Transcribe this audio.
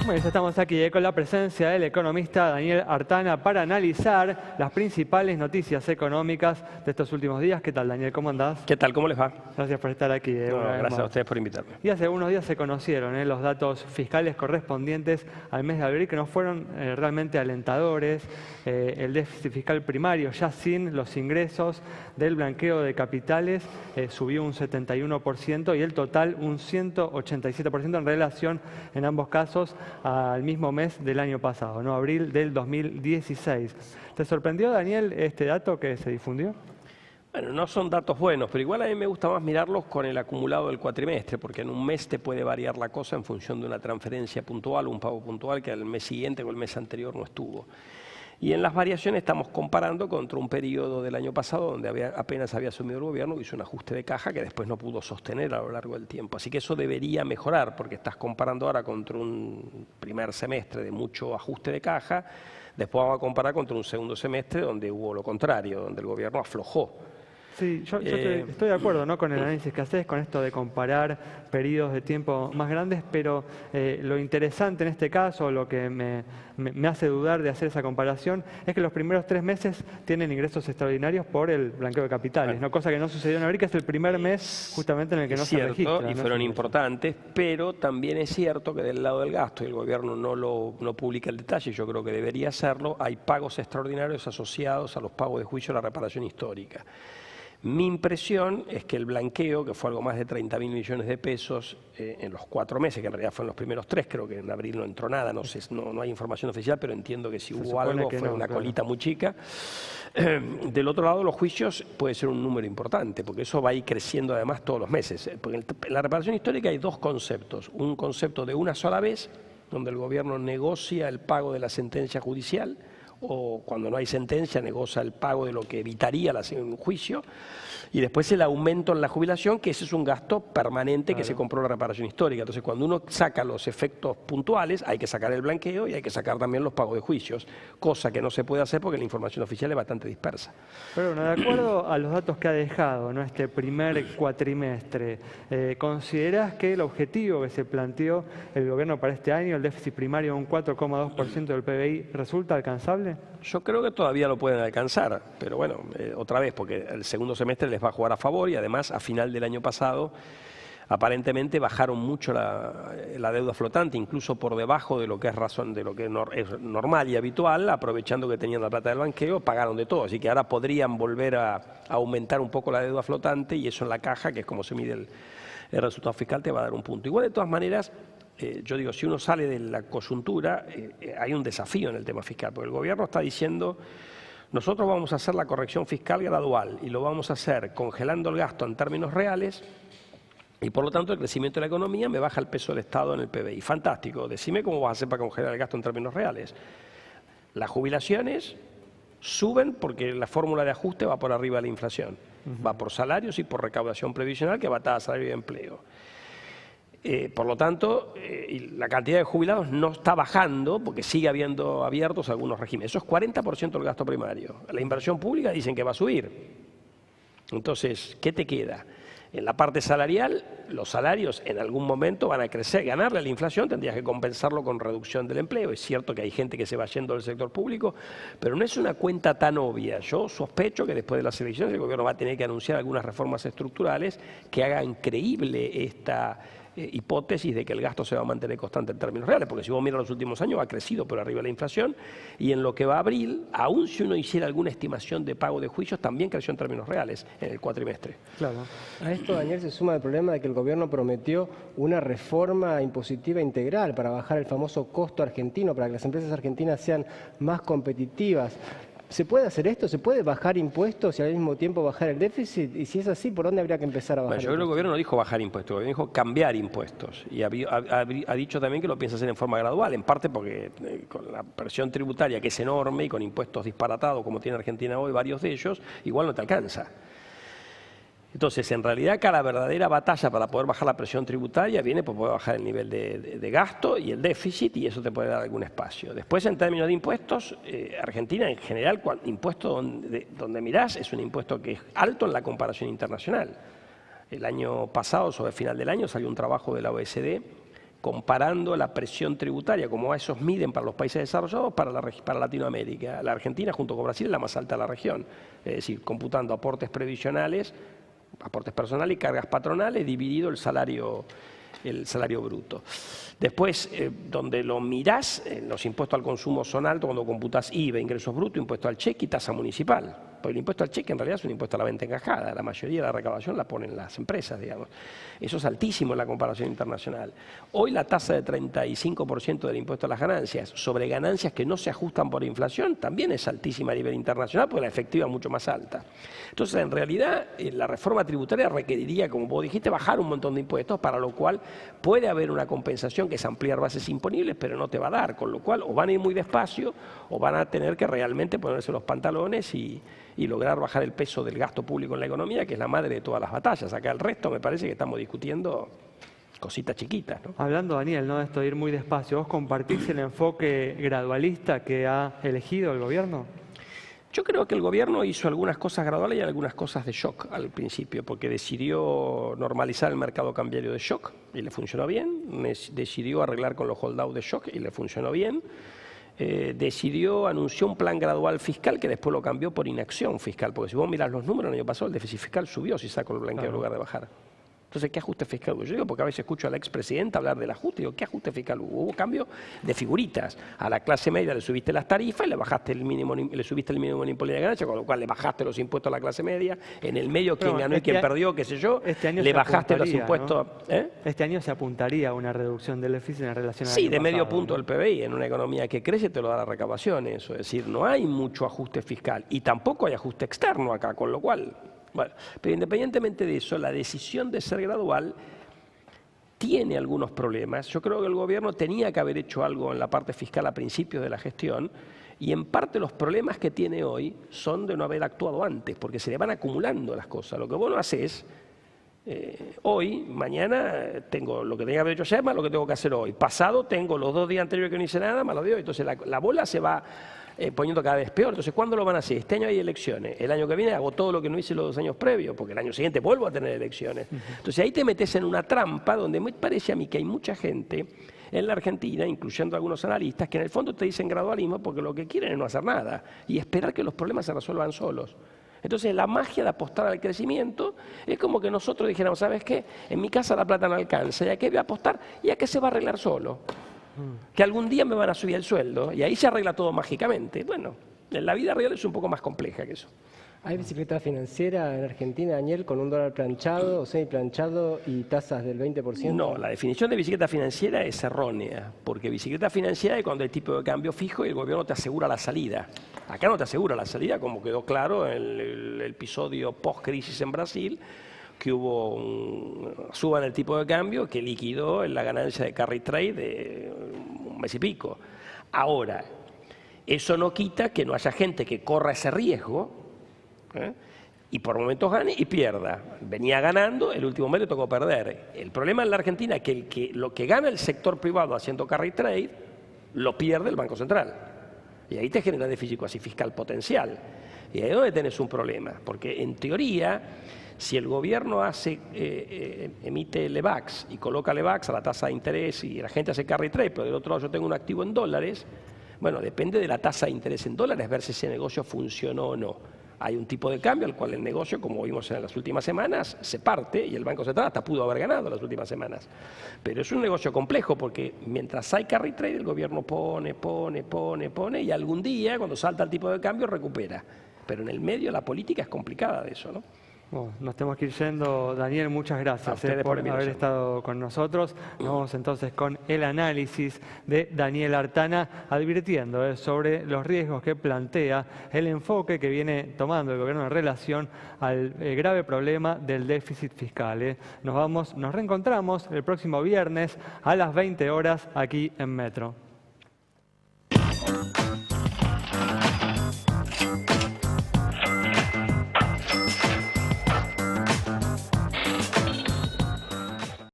Bueno, ya estamos aquí con la presencia del economista Daniel Artana para analizar las principales noticias económicas de estos últimos días. ¿Qué tal, Daniel? ¿Cómo andás? ¿Qué tal? ¿Cómo les va? Gracias por estar aquí. Gracias a ustedes por invitarme. Y hace unos días se conocieron los datos fiscales correspondientes al mes de abril, que no fueron realmente alentadores. El déficit fiscal primario, ya sin los ingresos del blanqueo de capitales, subió un 71% y el total un 187% en relación, en ambos casos, al mismo mes del año pasado, ¿no? Abril del 2016. ¿Te sorprendió, Daniel, este dato que se difundió? Bueno, no son datos buenos, pero igual a mí me gusta más mirarlos con el acumulado del cuatrimestre, porque en un mes te puede variar la cosa en función de una transferencia puntual o un pago puntual que al mes siguiente o el mes anterior no estuvo. Y en las variaciones estamos comparando contra un periodo del año pasado donde apenas había asumido el gobierno, hizo un ajuste de caja que después no pudo sostener a lo largo del tiempo. Así que eso debería mejorar, porque estás comparando ahora contra un primer semestre de mucho ajuste de caja, después vamos a comparar contra un segundo semestre donde hubo lo contrario, donde el gobierno aflojó. Sí, yo estoy de acuerdo, ¿no?, con el análisis que haces, con esto de comparar periodos de tiempo más grandes, pero lo interesante en este caso, lo que me hace dudar de hacer esa comparación, es que los primeros 3 meses tienen ingresos extraordinarios por el blanqueo de capitales, ¿no? Cosa que no sucedió en abril, que es el primer mes justamente en el que no se registra. Y fueron importantes, pero también es cierto que del lado del gasto, y el gobierno no publica el detalle, yo creo que debería hacerlo, hay pagos extraordinarios asociados a los pagos de juicio a la reparación histórica. Mi impresión es que el blanqueo, que fue algo más de 30.000 millones de pesos en los 4 meses, que en realidad fue en los primeros 3, creo que en abril no entró nada, no sé, no hay información oficial, pero entiendo que si hubo algo fue una colita muy chica. Del otro lado, los juicios puede ser un número importante, porque eso va a ir creciendo además todos los meses. Porque en la reparación histórica hay 2 conceptos. Un concepto de una sola vez, donde el gobierno negocia el pago de la sentencia judicial, o cuando no hay sentencia negocia el pago de lo que evitaría un juicio, y después el aumento en la jubilación, que ese es un gasto permanente que se compró la reparación histórica. Entonces, cuando uno saca los efectos puntuales, hay que sacar el blanqueo y hay que sacar también los pagos de juicios, cosa que no se puede hacer porque la información oficial es bastante dispersa. Pero bueno, de acuerdo a los datos que ha dejado, ¿no?, este primer cuatrimestre, ¿considerás que el objetivo que se planteó el gobierno para este año, el déficit primario de un 4,2% del PBI, resulta alcanzable? Yo creo que todavía lo pueden alcanzar, pero bueno, otra vez, porque el segundo semestre les va a jugar a favor y además a final del año pasado aparentemente bajaron mucho la deuda flotante, incluso por debajo de lo que es es normal y habitual, aprovechando que tenían la plata del blanqueo, pagaron de todo, así que ahora podrían volver a aumentar un poco la deuda flotante y eso en la caja, que es como se mide el resultado fiscal, te va a dar un punto. Igual, de todas maneras, yo digo, si uno sale de la coyuntura, hay un desafío en el tema fiscal, porque el gobierno está diciendo, nosotros vamos a hacer la corrección fiscal gradual y lo vamos a hacer congelando el gasto en términos reales y por lo tanto el crecimiento de la economía me baja el peso del Estado en el PBI. Fantástico, decime cómo vas a hacer para congelar el gasto en términos reales. Las jubilaciones suben porque la fórmula de ajuste va por arriba de la inflación, va por salarios y por recaudación previsional que va atada a salario y empleo. Por lo tanto, la cantidad de jubilados no está bajando porque sigue habiendo abiertos algunos regímenes. Eso es 40% del gasto primario. La inversión pública dicen que va a subir. Entonces, ¿qué te queda? En la parte salarial, los salarios en algún momento van a crecer, ganarle a la inflación, tendrías que compensarlo con reducción del empleo. Es cierto que hay gente que se va yendo del sector público, pero no es una cuenta tan obvia. Yo sospecho que después de las elecciones el gobierno va a tener que anunciar algunas reformas estructurales que hagan creíble esta hipótesis de que el gasto se va a mantener constante en términos reales, porque si vos miras los últimos años ha crecido por arriba de la inflación y en lo que va a abril, aun si uno hiciera alguna estimación de pago de juicios, también creció en términos reales en el cuatrimestre. Claro. A esto, Daniel, se suma el problema de que el gobierno prometió una reforma impositiva integral para bajar el famoso costo argentino, para que las empresas argentinas sean más competitivas. ¿Se puede hacer esto? ¿Se puede bajar impuestos y al mismo tiempo bajar el déficit? Y si es así, ¿por dónde habría que empezar a bajar? Bueno, yo creo que el gobierno no dijo bajar impuestos, el gobierno dijo cambiar impuestos. Y ha dicho también que lo piensa hacer en forma gradual, en parte porque con la presión tributaria que es enorme y con impuestos disparatados como tiene Argentina hoy, varios de ellos, igual no te alcanza. Entonces, en realidad, acá la verdadera batalla para poder bajar la presión tributaria viene por poder bajar el nivel de gasto y el déficit, y eso te puede dar algún espacio. Después, en términos de impuestos, Argentina en general, impuesto donde mirás, es un impuesto que es alto en la comparación internacional. El año pasado, sobre el final del año, salió un trabajo de la OECD comparando la presión tributaria, como esos miden para los países desarrollados, para Latinoamérica. La Argentina, junto con Brasil, es la más alta de la región. Es decir, computando aportes previsionales, aportes personales y cargas patronales, dividido el salario bruto. Después, donde lo mirás, los impuestos al consumo son altos cuando computás IVA, ingresos brutos, impuesto al cheque y tasa municipal. Porque el impuesto al cheque en realidad es un impuesto a la venta encajada. La mayoría de la recaudación la ponen las empresas, digamos. Eso es altísimo en la comparación internacional. Hoy la tasa de 35% del impuesto a las ganancias sobre ganancias que no se ajustan por inflación también es altísima a nivel internacional porque la efectiva es mucho más alta. Entonces, en realidad, la reforma tributaria requeriría, como vos dijiste, bajar un montón de impuestos, para lo cual puede haber una compensación que es ampliar bases imponibles, pero no te va a dar, con lo cual o van a ir muy despacio o van a tener que realmente ponerse los pantalones y lograr bajar el peso del gasto público en la economía, que es la madre de todas las batallas. Acá el resto me parece que estamos discutiendo cositas chiquitas, ¿no? Hablando, Daniel, ¿no?, de esto de ir muy despacio, ¿vos compartís el enfoque gradualista que ha elegido el gobierno? Yo creo que el gobierno hizo algunas cosas graduales y algunas cosas de shock al principio, porque decidió normalizar el mercado cambiario de shock y le funcionó bien, decidió arreglar con los holdout de shock y le funcionó bien, anunció un plan gradual fiscal que después lo cambió por inacción fiscal, porque si vos mirás los números, el año pasado el déficit fiscal subió si sacó el blanqueo en lugar de bajar. Entonces, ¿qué ajuste fiscal hubo? Yo digo, porque a veces escucho a la expresidenta hablar del ajuste, digo, ¿qué ajuste fiscal hubo? Hubo cambio de figuritas. A la clase media le subiste las tarifas y le subiste el mínimo en impuesto de ganancia, con lo cual le bajaste los impuestos a la clase media. En el medio, quien ganó y quien perdió, qué sé yo, le bajaste los impuestos. ¿No? Este año se apuntaría a una reducción del déficit en relación a Sí, de medio punto del PBI. En una economía que crece te lo da la recaudación, eso. Es decir, no hay mucho ajuste fiscal y tampoco hay ajuste externo acá, con lo cual... Bueno, pero independientemente de eso, la decisión de ser gradual tiene algunos problemas. Yo creo que el gobierno tenía que haber hecho algo en la parte fiscal a principios de la gestión, y en parte los problemas que tiene hoy son de no haber actuado antes, porque se le van acumulando las cosas. Lo que vos no haces hoy, mañana tengo lo que tenía que haber hecho ayer más lo que tengo que hacer hoy. Pasado tengo los 2 días anteriores que no hice nada más lo de hoy. Entonces la bola se va poniendo cada vez peor. Entonces, ¿cuándo lo van a hacer? Este año hay elecciones. El año que viene hago todo lo que no hice los 2 años previos, porque el año siguiente vuelvo a tener elecciones. Entonces ahí te metes en una trampa donde me parece a mí que hay mucha gente en la Argentina, incluyendo algunos analistas, que en el fondo te dicen gradualismo porque lo que quieren es no hacer nada y esperar que los problemas se resuelvan solos. Entonces la magia de apostar al crecimiento es como que nosotros dijéramos, ¿sabes qué? En mi casa la plata no alcanza, ¿y a qué voy a apostar? ¿Y a qué se va a arreglar solo? Que algún día me van a subir el sueldo y ahí se arregla todo mágicamente. Bueno, en la vida real es un poco más compleja que eso. ¿Hay bicicleta financiera en Argentina, Daniel, con un dólar planchado o semiplanchado y tasas del 20%? No, la definición de bicicleta financiera es errónea, porque bicicleta financiera es cuando hay tipo de cambio fijo y el gobierno te asegura la salida. Acá no te asegura la salida, como quedó claro en el episodio post-crisis en Brasil, que hubo un suba en el tipo de cambio que liquidó en la ganancia de carry trade de 1 mes y pico. Ahora, eso no quita que no haya gente que corra ese riesgo, y por momentos gane y pierda. Venía ganando, el último mes le tocó perder. El problema en la Argentina es que lo que gana el sector privado haciendo carry trade, lo pierde el Banco Central. Y ahí te genera déficit cuasi fiscal potencial. Y ahí es donde tenés un problema. Porque en teoría, si el gobierno emite LEVAX y coloca LEVAX a la tasa de interés y la gente hace carry trade, pero del otro lado yo tengo un activo en dólares, bueno, depende de la tasa de interés en dólares ver si ese negocio funcionó o no. Hay un tipo de cambio al cual el negocio, como vimos en las últimas semanas, se parte y el Banco Central hasta pudo haber ganado en las últimas semanas. Pero es un negocio complejo porque mientras hay carry trade el gobierno pone y algún día cuando salta el tipo de cambio recupera. Pero en el medio la política es complicada de eso, ¿no? Bueno, nos tenemos que ir yendo. Daniel, muchas gracias por haber estado con nosotros. Nos vamos entonces con el análisis de Daniel Artana, advirtiendo sobre los riesgos que plantea el enfoque que viene tomando el gobierno en relación al grave problema del déficit fiscal. Nos reencontramos el próximo viernes a las 20 horas aquí en Metro.